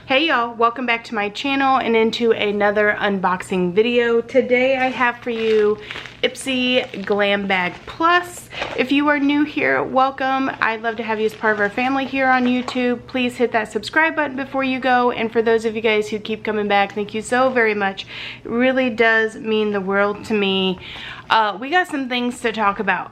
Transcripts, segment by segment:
Hey y'all, welcome back to my channel and into another unboxing video. Today I have for you Ipsy Glam Bag Plus. If you are new here, welcome. I'd love to have you as part of our family here on YouTube. Please hit that subscribe button before you go, and for those of you guys who keep coming back, thank you so very much. It really does mean the world to me. We got some things to talk about.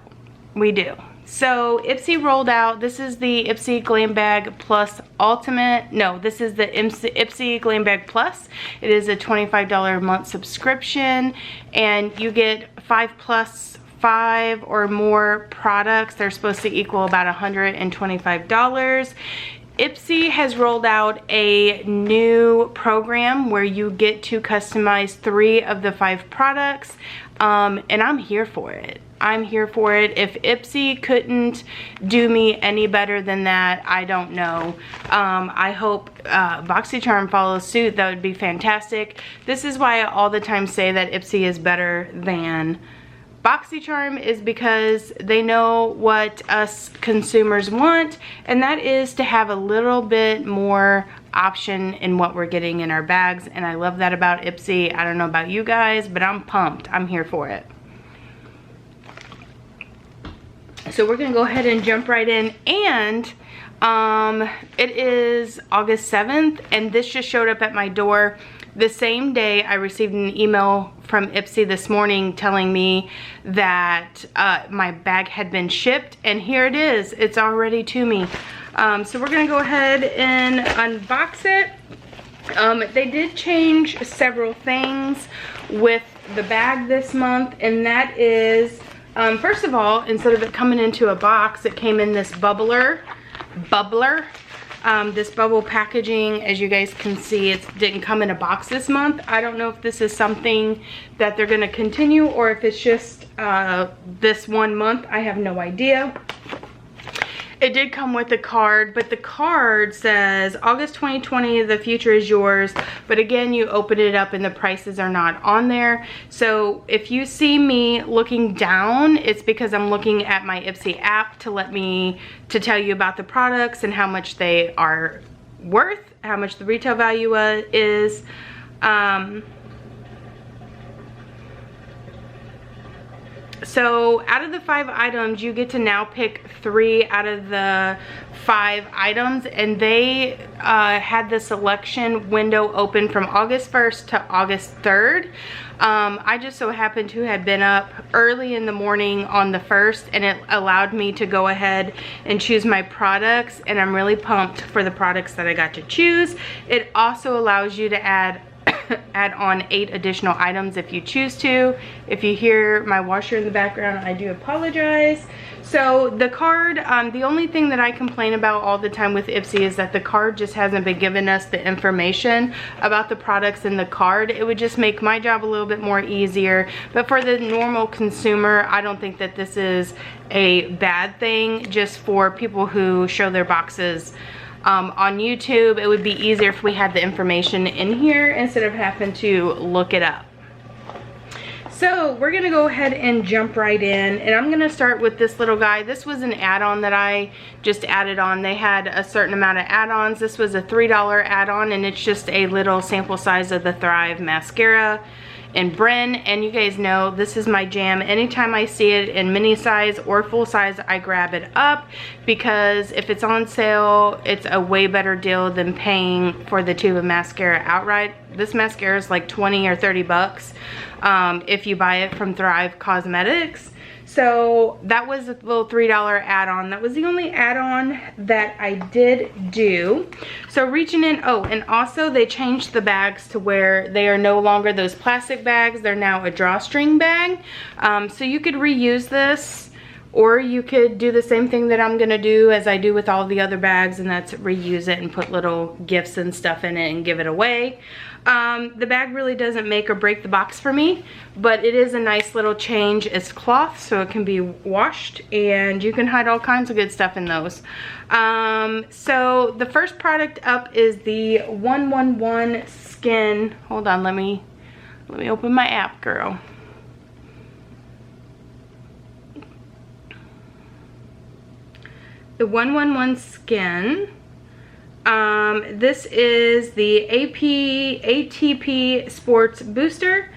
We do. So Ipsy rolled out, this is the Ipsy Glam Bag Plus Ultimate. No, this is the Ipsy Glam Bag Plus. It is a $25 a month subscription, and you get 5 or more products. They're supposed to equal about $125. Ipsy has rolled out a new program where you get to customize 3 of the 5 products, and I'm here for it. I'm here for it. If Ipsy couldn't do me any better than that, I don't know. I hope BoxyCharm follows suit. That would be fantastic. This is why I all the time say that Ipsy is better than BoxyCharm, is because they know what us consumers want, and that is to have a little bit more option in what we're getting in our bags, and I love that about Ipsy. I don't know about you guys, but I'm pumped. I'm here for it. So we're gonna go ahead and jump right in, and it is August 7th, and this just showed up at my door. The same day I received an email from Ipsy this morning telling me that my bag had been shipped, and here it is. It's already to me. So we're gonna go ahead and unbox it. They did change several things with the bag this month, and that is, first of all, instead of it coming into a box, it came in this bubbler. This bubble packaging. As you guys can see, it didn't come in a box this month. I don't know if this is something that they're gonna continue or if it's just this one month. I have no idea. It did come with a card, but the card says August 2020, the future is yours. But again, you open it up and the prices are not on there. So if you see me looking down, it's because I'm looking at my Ipsy app to tell you about the products and how much they are worth, how much the retail value is. So out of the 5 items, you get to now pick 3 out of the 5 items, and they had the selection window open from August 1st to August 3rd. I just so happened to have been up early in the morning on the 1st, and it allowed me to go ahead and choose my products, and I'm really pumped for the products that I got to choose. It also allows you to add on 8 additional items if you choose to. If you hear my washer in the background, I do apologize. So the card, the only thing that I complain about all the time with Ipsy is that the card just hasn't been giving us the information about the products in the card. It would just make my job a little bit more easier, but for the normal consumer, I don't think that this is a bad thing. Just for people who show their boxes on YouTube, it would be easier if we had the information in here instead of having to look it up. So we're gonna go ahead and jump right in, and I'm gonna start with this little guy. This was an add-on that I just added on. They had a certain amount of add-ons. This was a $3 add-on, and it's just a little sample size of the Thrive mascara in Bryn, and you guys know this is my jam. Anytime I see it in mini size or full size, I grab it up, because if it's on sale, it's a way better deal than paying for the tube of mascara outright. This mascara is like 20 or 30 bucks if you buy it from Thrive Cosmetics. So that was a little $3 add-on. That was the only add-on that I did do. So reaching in, oh, and also they changed the bags to where they are no longer those plastic bags. They're now a drawstring bag. So you could reuse this, or you could do the same thing that I'm gonna do as I do with all the other bags, and that's reuse it and put little gifts and stuff in it and give it away. The bag really doesn't make or break the box for me, but it is a nice little change. It's cloth, so it can be washed, and you can hide all kinds of good stuff in those. So the first product up is the 111 Skin. Hold on, let me open my app, girl. The 111 Skin This is the ATP Sports Booster.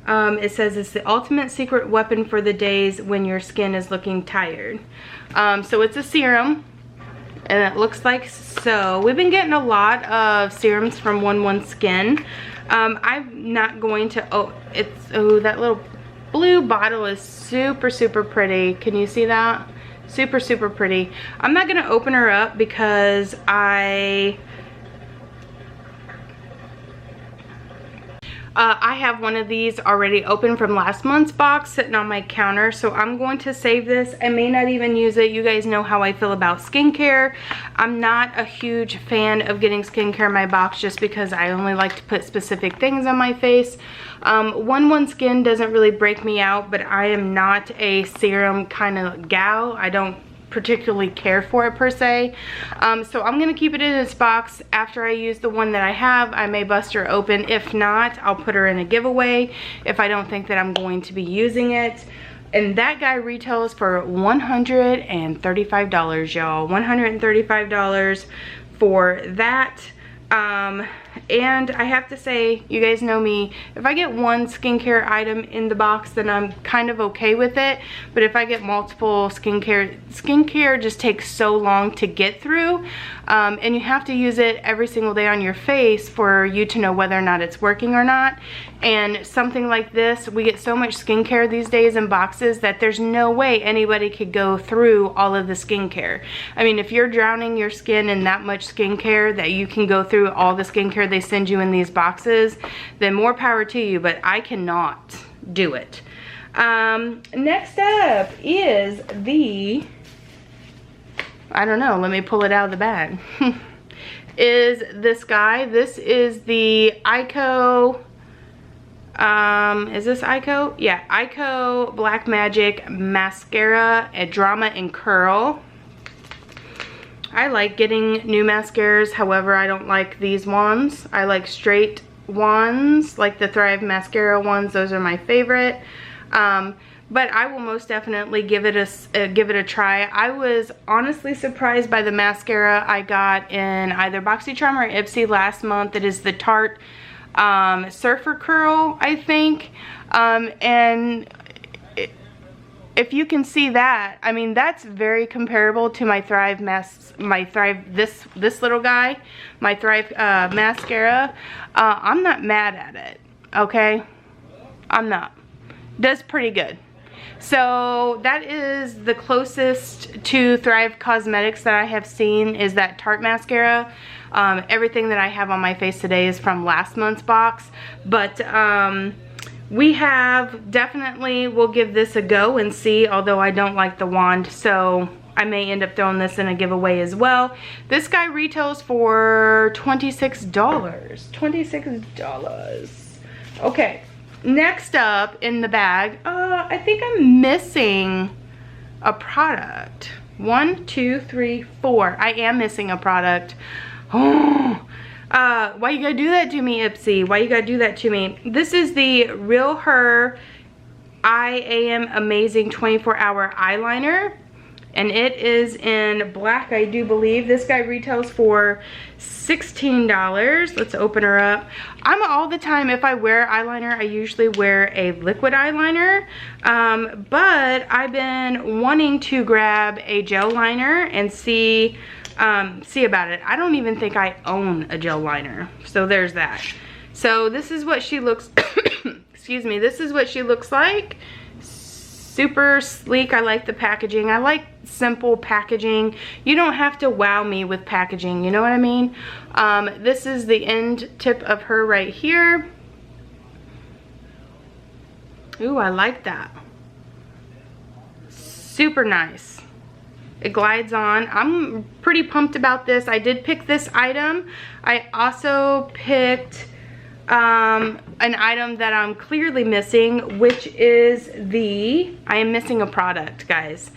It says it's the ultimate secret weapon for the days when your skin is looking tired. So it's a serum, and it looks like so. We've been getting a lot of serums from 11 Skin. I'm not going to, oh, that little blue bottle is super, super pretty. Can you see that? Super, super pretty. I'm not gonna open her up because I have one of these already open from last month's box sitting on my counter, so I'm going to save this. I may not even use it. You guys know how I feel about skincare. I'm not a huge fan of getting skincare in my box just because I only like to put specific things on my face. 11 Skin doesn't really break me out, but I am not a serum kind of gal. I don't particularly care for it per se. So I'm gonna keep it in its box. After I use the one that I have, I may bust her open. If not, I'll put her in a giveaway if I don't think that I'm going to be using it. And that guy retails for $135, y'all. $135 for that. And I have to say, you guys know me, if I get one skincare item in the box, then I'm kind of okay with it. But if I get multiple skincare just takes so long to get through. And you have to use it every single day on your face for you to know whether or not it's working or not. And something like this, we get so much skincare these days in boxes that there's no way anybody could go through all of the skincare. I mean, if you're drowning your skin in that much skincare that you can go through all the skincare they send you in these boxes, then more power to you, but I cannot do it. Next up is the, I don't know, let me pull it out of the bag. Is this guy. This is the Ico, is this Ico? Yeah, Ico Black Magic Mascara at Drama and Curl. I like getting new mascaras, however, I don't like these ones. I like straight ones, like the Thrive Mascara ones. Those are my favorite. But I will most definitely give it a try. I was honestly surprised by the mascara I got in either BoxyCharm or Ipsy last month. It is the Tarte Surfer Curl, I think. And if you can see that, I mean, that's very comparable to my Thrive this little guy, my Thrive mascara. I'm not mad at it, okay? I'm not. Does pretty good. So that is the closest to Thrive Cosmetics that I have seen, is that Tarte mascara. Everything that I have on my face today is from last month's box, but we have definitely, we'll give this a go and see, although I don't like the wand, so I may end up throwing this in a giveaway as well. This guy retails for $26. $26. Okay, next up in the bag, I think I'm missing a product. 1, 2, 3, 4. I am missing a product. Oh. Why you gotta do that to me, Ipsy? Why you gotta do that to me? This is the Real Her I Am Amazing 24-hour eyeliner, and it is in black, I do believe. This guy retails for $16. Let's open her up. I'm all the time, if I wear eyeliner, I usually wear a liquid eyeliner, but I've been wanting to grab a gel liner and see about it. I don't even think I own a gel liner, so there's that. So this is what she looks excuse me, this is what she looks like. Super sleek. I like the packaging. I like simple packaging. You don't have to wow me with packaging, you know what I mean? This is the end tip of her right here. Ooh, I like that. Super nice. It glides on. I'm pretty pumped about this. I did pick this item. I also picked an item that I'm clearly missing, which is I am missing a product, guys.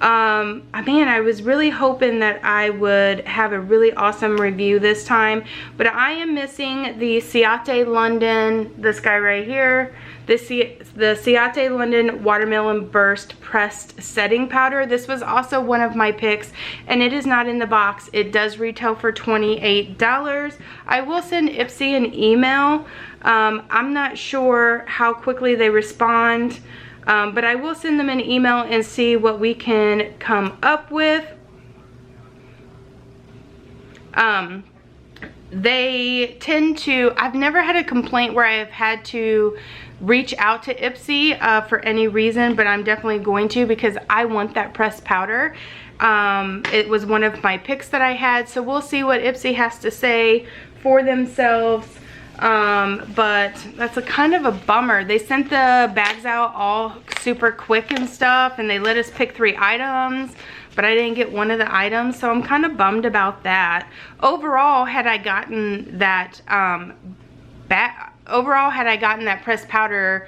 Man, I was really hoping that I would have a really awesome review this time, but I am missing the Ciate London, this guy right here, the Ciate London Watermelon Burst Pressed Setting Powder. This was also one of my picks, and it is not in the box. It does retail for $28. I will send Ipsy an email. I'm not sure how quickly they respond. But I will send them an email and see what we can come up with. They tend to, I've never had a complaint where I have had to reach out to Ipsy for any reason, but I'm definitely going to because I want that pressed powder. It was one of my picks that I had, so we'll see what Ipsy has to say for themselves. But that's a kind of a bummer. They sent the bags out all super quick and stuff, and they let us pick 3 items, but I didn't get one of the items, so I'm kind of bummed about that. Overall, had I gotten that pressed powder,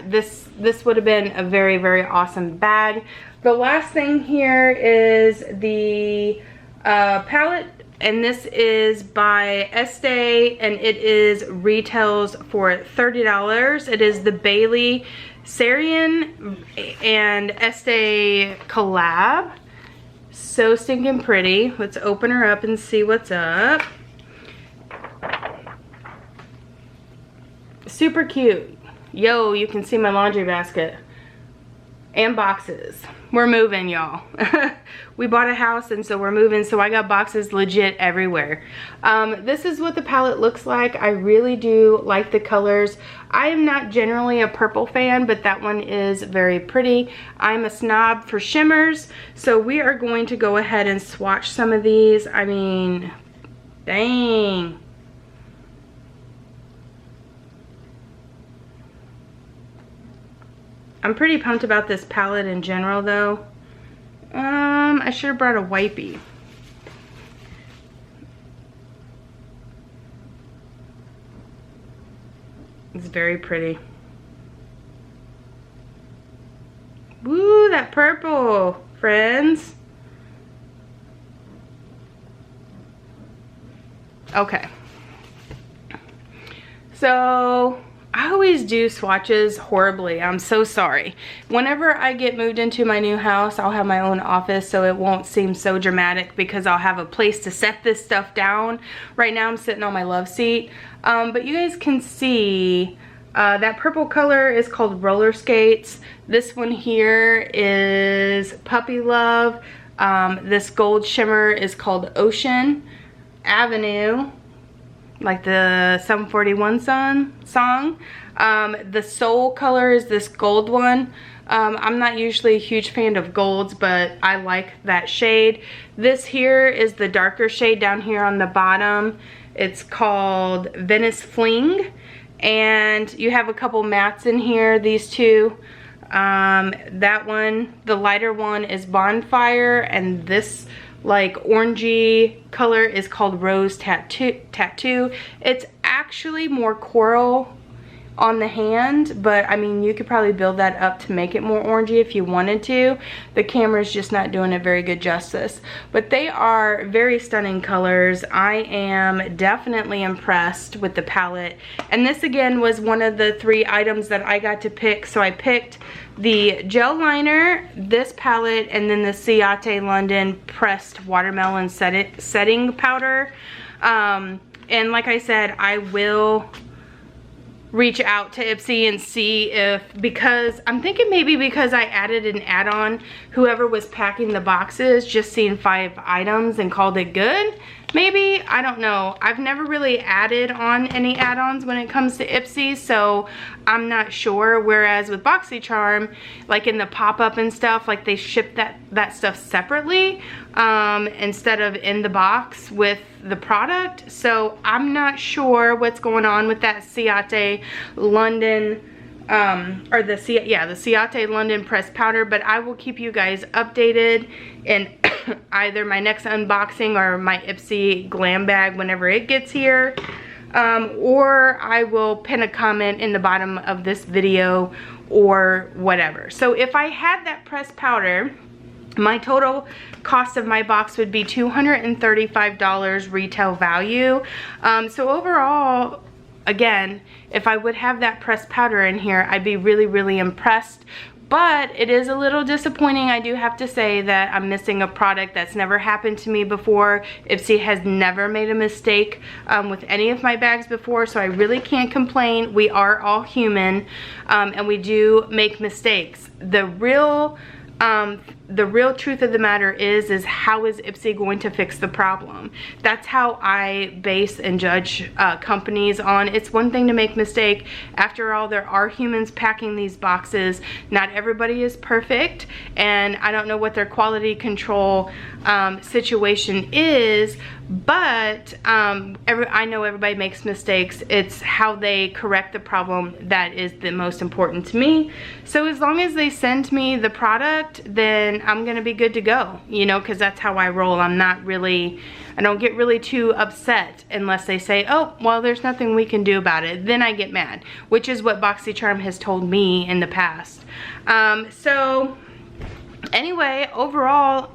this would have been a very, very awesome bag. The last thing here is the palette. And this is by Estee, and it is retails for $30. It is the Bailey Sarian and Estee collab. So stinking pretty. Let's open her up and see what's up. Super cute. Yo, you can see my laundry basket and boxes. We're moving, y'all. We bought a house, and so we're moving, so I got boxes legit everywhere. This is what the palette looks like. I really do like the colors. I am not generally a purple fan, but that one is very pretty. I'm a snob for shimmers, so we are going to go ahead and swatch some of these. I mean, dang. I'm pretty pumped about this palette in general, though. I should have brought a wipey. It's very pretty. Woo, that purple, friends. Okay. So I always do swatches horribly. I'm so sorry. Whenever I get moved into my new house, I'll have my own office, so it won't seem so dramatic because I'll have a place to set this stuff down. Right now I'm sitting on my love seat. But you guys can see that purple color is called Roller Skates. This one here is Puppy Love. This gold shimmer is called Ocean Avenue, like the Sum 41 song. The soul color is this gold one. I'm not usually a huge fan of golds, but I like that shade. This here is the darker shade down here on the bottom. It's called Venice Fling, and you have a couple mattes in here, these two. That one, the lighter one, is Bonfire, and this like orangey color is called Rose Tattoo. It's actually more coral on the hand, but I mean, you could probably build that up to make it more orangey if you wanted to. The camera's just not doing it very good justice, but they are very stunning colors. I am definitely impressed with the palette, and this again was one of the 3 items that I got to pick. So I picked the gel liner, this palette, and then the Ciate London pressed watermelon setting powder. And like I said, I will reach out to Ipsy and see if, because I'm thinking maybe because I added an add-on, whoever was packing the boxes just seen 5 items and called it good. Maybe, I don't know. I've never really added on any add-ons when it comes to Ipsy, so I'm not sure. Whereas with BoxyCharm, like in the pop-up and stuff, like they ship that stuff separately instead of in the box with the product. So I'm not sure what's going on with that Ciate London or the Ciate London pressed powder, but I will keep you guys updated in either my next unboxing or my Ipsy Glam bag whenever it gets here, or I will pin a comment in the bottom of this video or whatever. So if I had that pressed powder, My total cost of my box would be $235 retail value. So overall, again, if I would have that pressed powder in here, I'd be really, really impressed. But it is a little disappointing, I do have to say, that I'm missing a product that's never happened to me before. Ipsy has never made a mistake with any of my bags before, so I really can't complain. We are all human, and we do make mistakes. The real truth of the matter is how is Ipsy going to fix the problem? That's how I base and judge companies on. It's one thing to make mistake. After all, there are humans packing these boxes. Not everybody is perfect, and I don't know what their quality control situation is, but I know everybody makes mistakes. It's how they correct the problem that is the most important to me. So as long as they send me the product, then I'm gonna be good to go, you know, because that's how I roll. I don't get really too upset unless they say, oh, well, there's nothing we can do about it. Then I get mad, which is what BoxyCharm has told me in the past. So anyway, overall,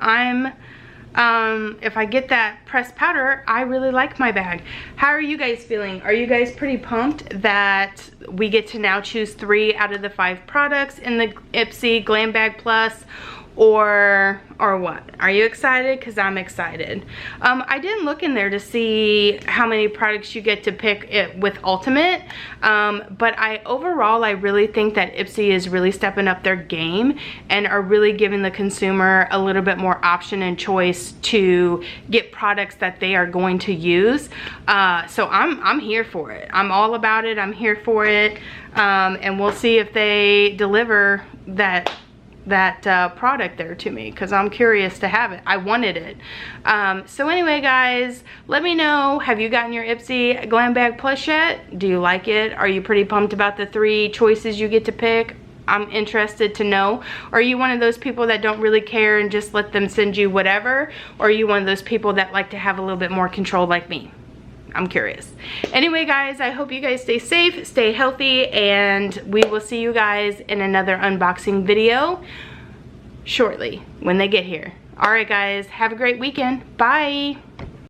if I get that pressed powder, I really like my bag. How are you guys feeling? Are you guys pretty pumped that we get to now choose 3 out of the 5 products in the Ipsy Glam Bag Plus? Or what? Are you excited? Because I'm excited. I didn't look in there to see how many products you get to pick with Ultimate, but overall I really think that Ipsy is really stepping up their game and are really giving the consumer a little bit more option and choice to get products that they are going to use. So I'm here for it. I'm all about it. I'm here for it, and we'll see if they deliver that product there to me, because I'm curious to have it. I wanted it. So anyway, guys, let me know, have you gotten your Ipsy Glam Bag Plus yet? Do you like it? Are you pretty pumped about the 3 choices you get to pick? I'm interested to know. Are you one of those people that don't really care and just let them send you whatever? Or are you one of those people that like to have a little bit more control like me? I'm curious. Anyway, guys, I hope you guys stay safe, stay healthy, and we will see you guys in another unboxing video shortly when they get here. All right, guys, have a great weekend. Bye.